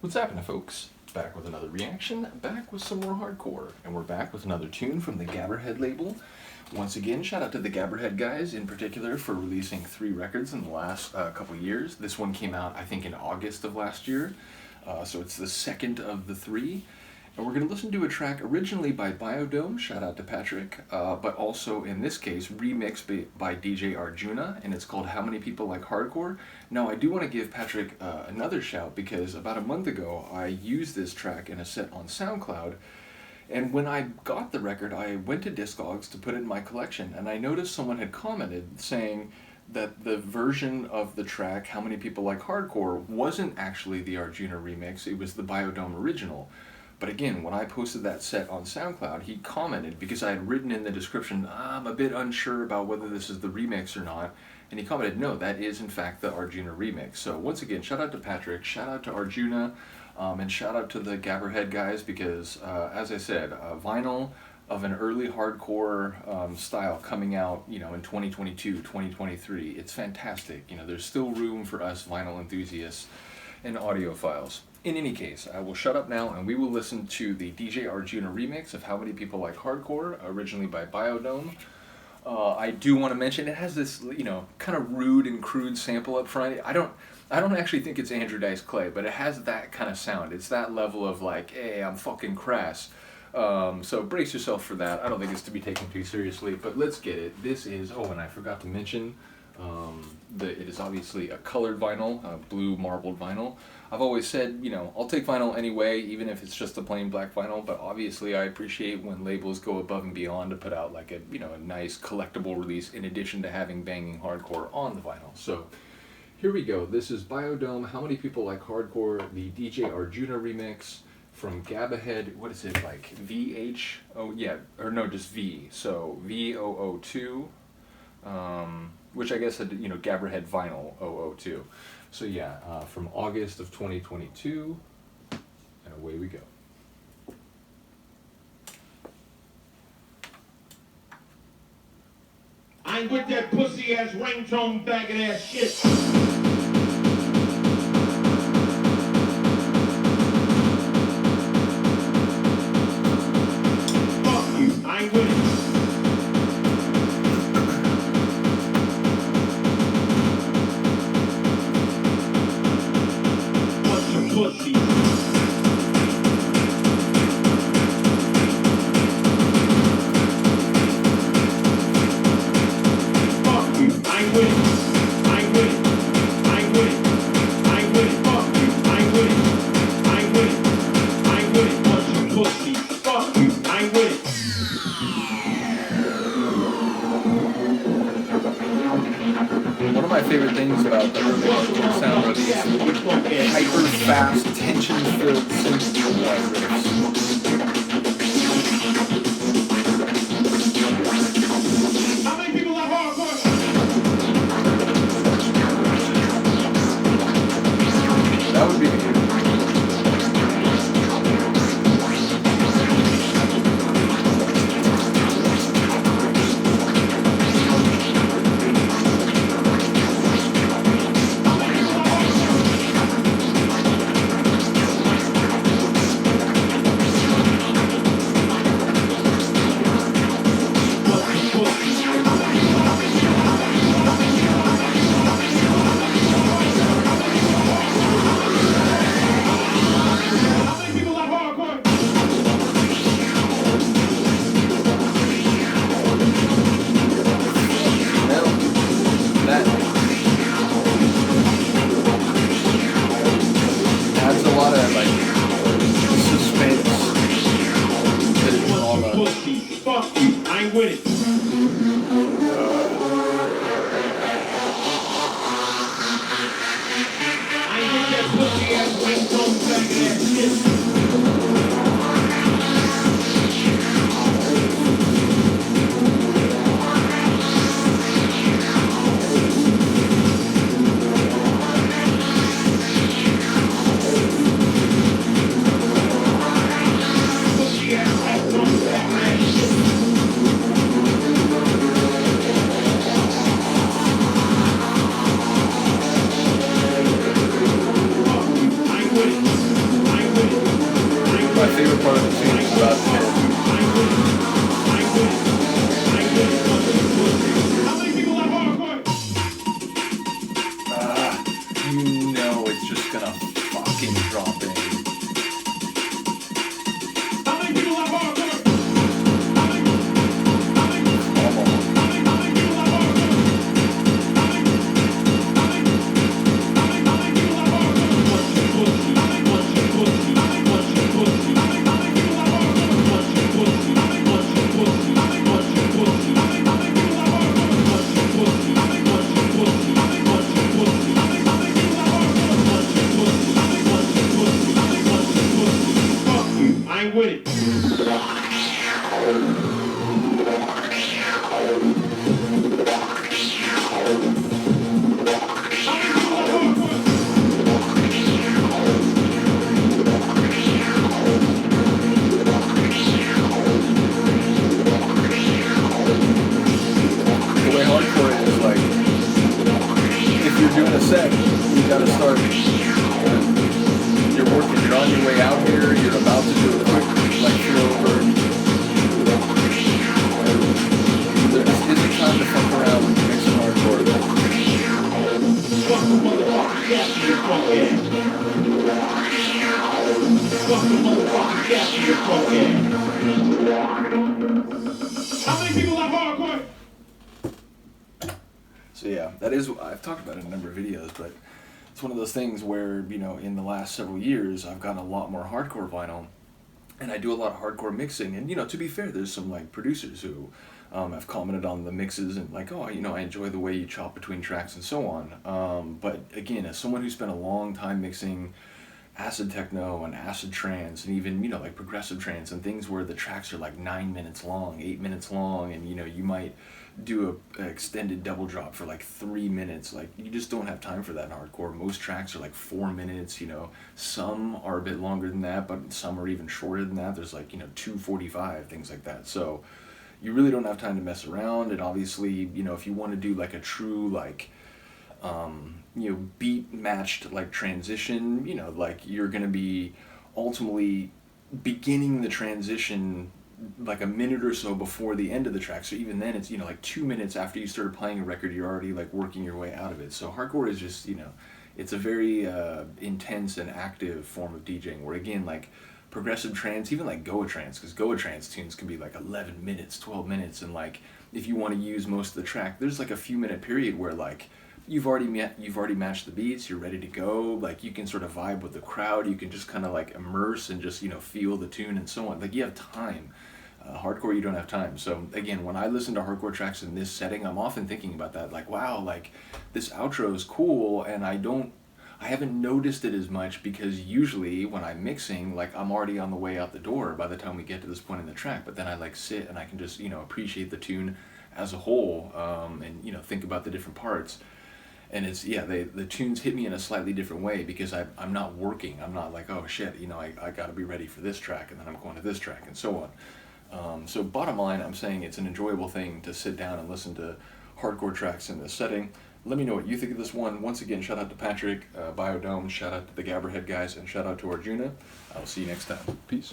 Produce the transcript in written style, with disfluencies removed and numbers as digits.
What's happening, folks? Back with another reaction, back with some more hardcore, and we're back with another tune from the Gabberhead label. Once again, shout out to the Gabberhead guys in particular for releasing 3 records in the last couple years. This one came out, I think, in August of last year, so it's the second of the 3. And we're going to listen to a track originally by Biodome, shout out to Patrick, but also in this case remixed by DJ Arjuna, and it's called How Many People Like Hardcore. Now I do want to give Patrick another shout because about a month ago I used this track in a set on SoundCloud, and when I got the record I went to Discogs to put it in my collection, and I noticed someone had commented saying that the version of the track How Many People Like Hardcore wasn't actually the Arjuna remix, it was the Biodome original. But again, when I posted that set on SoundCloud, he commented, because I had written in the description, I'm a bit unsure about whether this is the remix or not, and he commented, no, that is in fact the Arjuna remix. So once again, shout out to Patrick, shout out to Arjuna, and shout out to the Gabberhead guys, because as I said, vinyl of an early hardcore style coming out, you know, in 2022, 2023, it's fantastic. You know, there's still room for us vinyl enthusiasts and audiophiles. In any case, I will shut up now and we will listen to the DJ Arjuna remix of How Many People Like Hardcore, originally by Biodome. I do want to mention it has this, you know, kind of rude and crude sample up front. I don't actually think it's Andrew Dice Clay, but it has that kind of sound. It's that level of like, hey, I'm fucking crass. So brace yourself for that. I don't think it's to be taken too seriously, but let's get it. This is, oh, and I forgot to mention, it is obviously a colored vinyl, blue marbled vinyl. I've always said, you know, I'll take vinyl anyway, even if it's just a plain black vinyl, but obviously I appreciate when labels go above and beyond to put out like a, you know, a nice collectible release in addition to having banging hardcore on the vinyl. So here we go. This is Biodome, How Many People Like Hardcore, the DJ Arjuna remix from Gabberhead. What is it, like VH? Oh yeah, or no, just V. So V002. Which I guess had, you know, Gabberhead Vinyl 002. So yeah, from August of 2022, and away we go. I ain't with that pussy ass ringtone faggot ass shit. Fuck you, I ain't with it. Pussy. Fuck you, I ain't with it. I ain't with it. I ain't with it. I ain't with it. Fuck you, I ain't with it. I ain't with it. I ain't with it. Bunch of pussy. Fuck you, I ain't with it. One of my favorite things about the remix sound are these hyper-fast, tension-filled synth-work riffs. How many people have hardcore? That would be me. Fuck you, I ain't with it. I ain't with that pussy ass ringtone faggot ass shit. With it. my favorite part of the tune is about the head. You know it's just gonna fucking drop in. I ain't with it. The way hardcore is, like, if you're doing a set, you gotta start. You're working, you're on your way out here, you're about to do a quick, like, over. There just isn't time to fuck around when you're mixing hardcore. Fuck the motherfucking gas in your punk ass. Fuck the motherfucking gas in your punk ass. How many people like hardcore? So yeah, that is, I've talked about it in a number of videos, but it's one of those things where, you know, in the last several years, I've gotten a lot more hardcore vinyl, and I do a lot of hardcore mixing, and, you know, to be fair, there's some, like, producers who have commented on the mixes and, like, oh, you know, I enjoy the way you chop between tracks and so on, but again, as someone who spent a long time mixing acid techno and acid trance and even, you know, like progressive trance and things where the tracks are like 9 minutes long, 8 minutes long, and, you know, you might do an extended double drop for like 3 minutes. Like, you just don't have time for that in hardcore. Most tracks are like 4 minutes, you know, some are a bit longer than that, but some are even shorter than that. There's like, you know, 2:45, things like that. So you really don't have time to mess around. And obviously, you know, if you want to do like a true, like, you know, beat matched like transition, you know, like you're going to be ultimately beginning the transition like a minute or so before the end of the track. So even then it's, you know, like 2 minutes after you started playing a record, you're already like working your way out of it. So hardcore is just, you know, it's a very intense and active form of DJing where, again, like progressive trance, even like Goa trance, because Goa trance tunes can be like 11 minutes, 12 minutes, and like if you want to use most of the track, there's like a few minute period where like you've already matched the beats, you're ready to go, like you can sort of vibe with the crowd, you can just kind of like immerse and just, you know, feel the tune and so on. Like you have time. Hardcore, you don't have time. So again, when I listen to hardcore tracks in this setting, I'm often thinking about that, like, wow, like this outro is cool, and I haven't noticed it as much because usually when I'm mixing, like I'm already on the way out the door by the time we get to this point in the track, but then I like sit and I can just, you know, appreciate the tune as a whole, and, you know, think about the different parts. And it's, yeah, the tunes hit me in a slightly different way because I'm not working. I'm not like, oh shit, you know, I got to be ready for this track and then I'm going to this track and so on. So bottom line, I'm saying it's an enjoyable thing to sit down and listen to hardcore tracks in this setting. Let me know what you think of this one. Once again, shout out to Patrick, Biodome, shout out to the Gabberhead guys, and shout out to Arjuna. I'll see you next time. Peace.